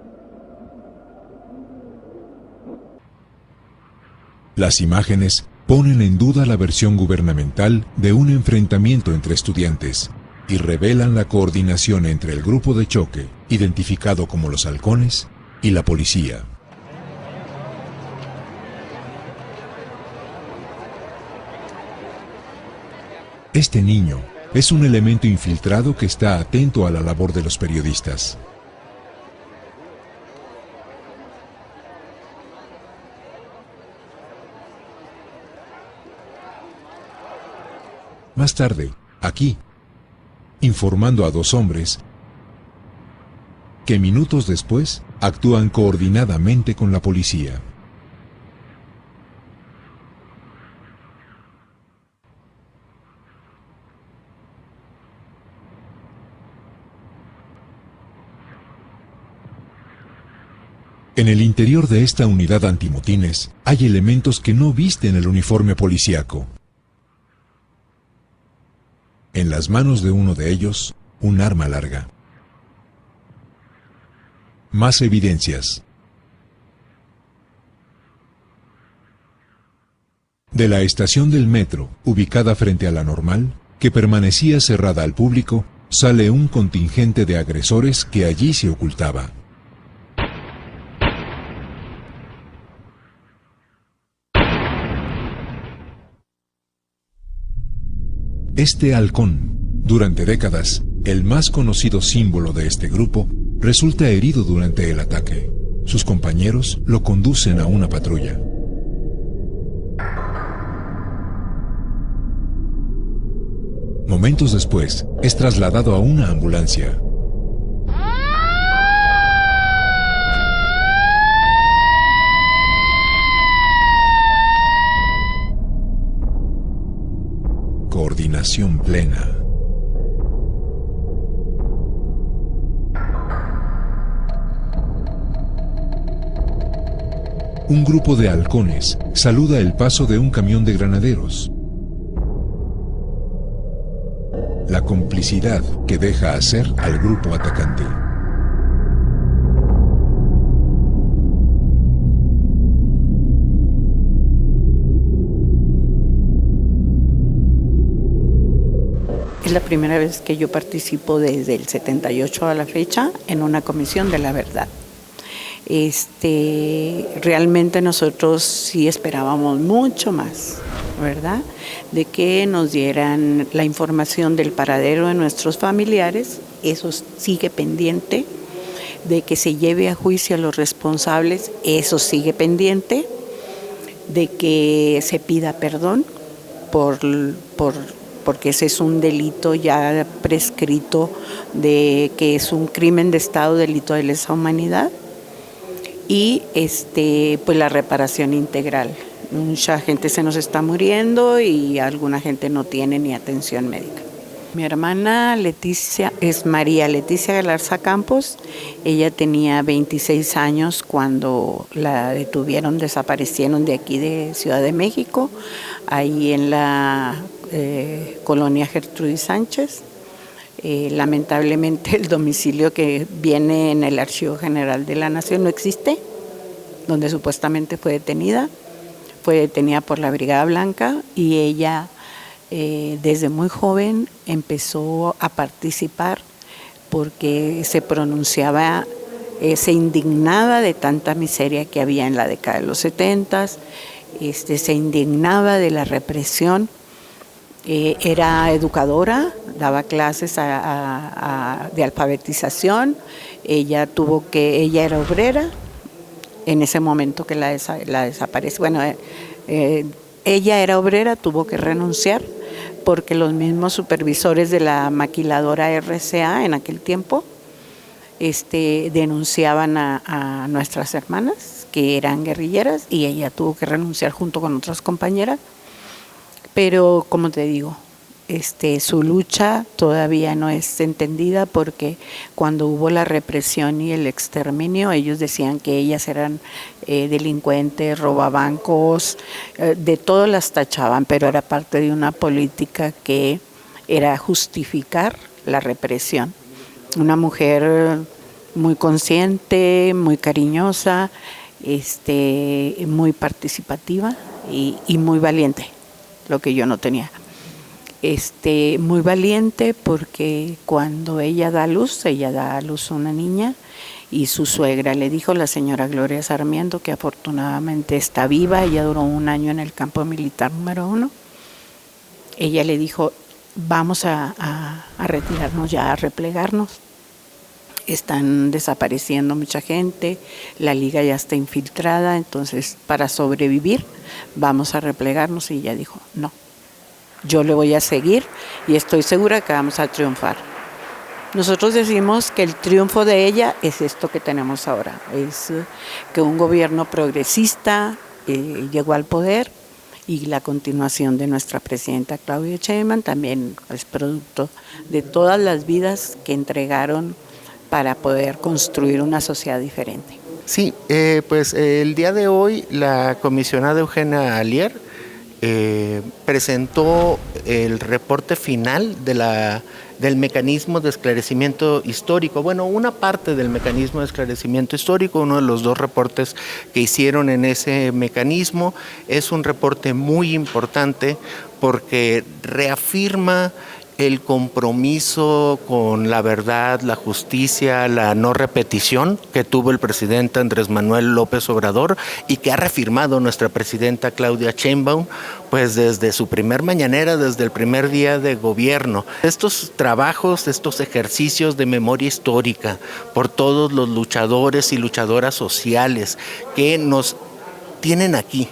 Las imágenes ponen en duda la versión gubernamental de un enfrentamiento entre estudiantes y revelan la coordinación entre el grupo de choque, identificado como Los Halcones, y la policía. Este niño es un elemento infiltrado que está atento a la labor de los periodistas. Más tarde, aquí, informando a dos hombres que minutos después actúan coordinadamente con la policía. En el interior de esta unidad antimotines hay elementos que no visten el uniforme policíaco. En las manos de uno de ellos, un arma larga. Más evidencias. De la estación del metro, ubicada frente a la Normal, que permanecía cerrada al público, sale un contingente de agresores que allí se ocultaba. Este halcón, durante décadas, el más conocido símbolo de este grupo, resulta herido durante el ataque. Sus compañeros lo conducen a una patrulla. Momentos después, es trasladado a una ambulancia. Coordinación plena. Un grupo de halcones saluda el paso de un camión de granaderos. La complicidad que deja hacer al grupo atacante. Es la primera vez que yo participo desde el 78 a la fecha en una comisión de la verdad. Realmente nosotros sí esperábamos mucho más, ¿verdad? De que nos dieran la información del paradero de nuestros familiares, eso sigue pendiente, de que se lleve a juicio a los responsables, eso sigue pendiente, de que se pida perdón porque ese es un delito ya prescrito, de que es un crimen de Estado, delito de lesa humanidad, y pues la reparación integral. Mucha gente se nos está muriendo y alguna gente no tiene ni atención médica. Mi hermana Leticia es María Leticia Galarza Campos. Ella tenía 26 años cuando la detuvieron, desaparecieron de aquí de Ciudad de México, ahí en la colonia Gertrudis Sánchez. Lamentablemente el domicilio que viene en el Archivo General de la Nación no existe, donde supuestamente fue detenida por la Brigada Blanca, y ella desde muy joven empezó a participar porque se pronunciaba, se indignaba de tanta miseria que había en la década de los 70s, se indignaba de la represión. Era educadora, daba clases de alfabetización. Ella era obrera en ese momento que la desapareció. Bueno, ella era obrera, tuvo que renunciar porque los mismos supervisores de la maquiladora RCA en aquel tiempo denunciaban a nuestras hermanas que eran guerrilleras, y ella tuvo que renunciar junto con otras compañeras. Pero como te digo, su lucha todavía no es entendida, porque cuando hubo la represión y el exterminio, ellos decían que ellas eran delincuentes, robabancos, de todo las tachaban, pero era parte de una política que era justificar la represión. Una mujer muy consciente, muy cariñosa, muy participativa y muy valiente, lo que yo no tenía. Muy valiente porque cuando ella da a luz a una niña, y su suegra le dijo, la señora Gloria Sarmiento, que afortunadamente está viva. Ella duró 1 año en el campo militar número 1. Ella le dijo, vamos a retirarnos ya, a replegarnos. Están desapareciendo mucha gente, la liga ya está infiltrada, entonces para sobrevivir vamos a replegarnos. Y ella dijo, no, yo le voy a seguir y estoy segura que vamos a triunfar. Nosotros decimos que el triunfo de ella es esto que tenemos ahora, es que un gobierno progresista llegó al poder, y la continuación de nuestra presidenta Claudia Sheinbaum también es producto de todas las vidas que entregaron para poder construir una sociedad diferente. Sí, pues el día de hoy la comisionada Eugenia Alier presentó el reporte final del mecanismo de esclarecimiento histórico. Bueno, una parte del mecanismo de esclarecimiento histórico, uno de los 2 reportes que hicieron en ese mecanismo. Es un reporte muy importante porque reafirma el compromiso con la verdad, la justicia, la no repetición que tuvo el presidente Andrés Manuel López Obrador, y que ha reafirmado nuestra presidenta Claudia Sheinbaum, pues desde su primer mañanera, desde el primer día de gobierno. Estos trabajos, estos ejercicios de memoria histórica por todos los luchadores y luchadoras sociales que nos tienen aquí,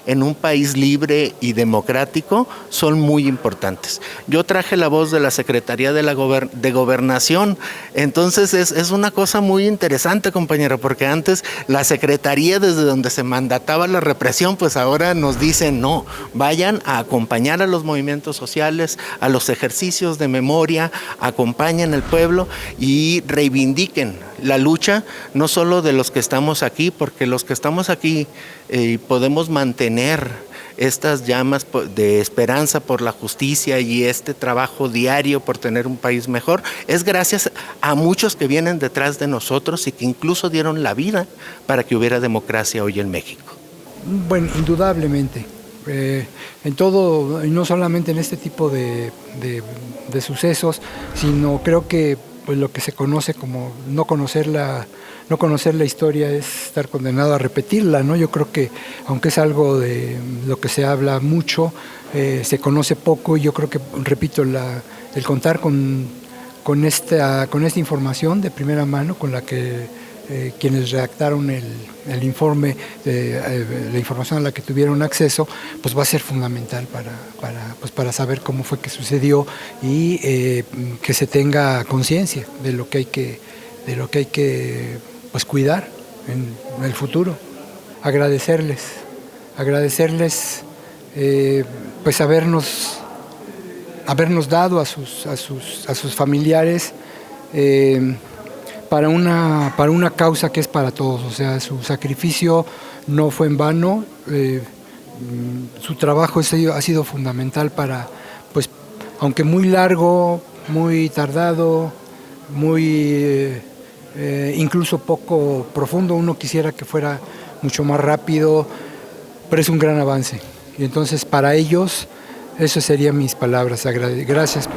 en un país libre y democrático, son muy importantes. Yo traje la voz de la Secretaría de Gobernación, entonces es una cosa muy interesante, compañero, porque antes la Secretaría, desde donde se mandataba la represión, pues ahora nos dicen no, vayan a acompañar a los movimientos sociales, a los ejercicios de memoria, acompañen al pueblo y reivindiquen la lucha, no solo de los que estamos aquí, porque los que estamos aquí podemos mantener estas llamas de esperanza por la justicia y este trabajo diario por tener un país mejor, es gracias a muchos que vienen detrás de nosotros y que incluso dieron la vida para que hubiera democracia hoy en México. Bueno, indudablemente. En todo, y no solamente en este tipo de sucesos, sino creo que pues lo que se conoce como no no conocer la historia es estar condenado a repetirla, ¿no? Yo creo que, aunque es algo de lo que se habla mucho, se conoce poco, y yo creo que, repito, el contar con esta información de primera mano, con la que quienes redactaron el informe, la información a la que tuvieron acceso, pues va a ser fundamental para saber cómo fue que sucedió y que se tenga conciencia de lo que hay que pues, cuidar en el futuro. Agradecerles pues habernos dado a sus familiares para una causa que es para todos. O sea, su sacrificio no fue en vano, su trabajo ha sido fundamental para, pues, aunque muy largo, muy tardado, muy incluso poco profundo, uno quisiera que fuera mucho más rápido, pero es un gran avance. Y entonces, para ellos, esas serían mis palabras. Gracias gracias.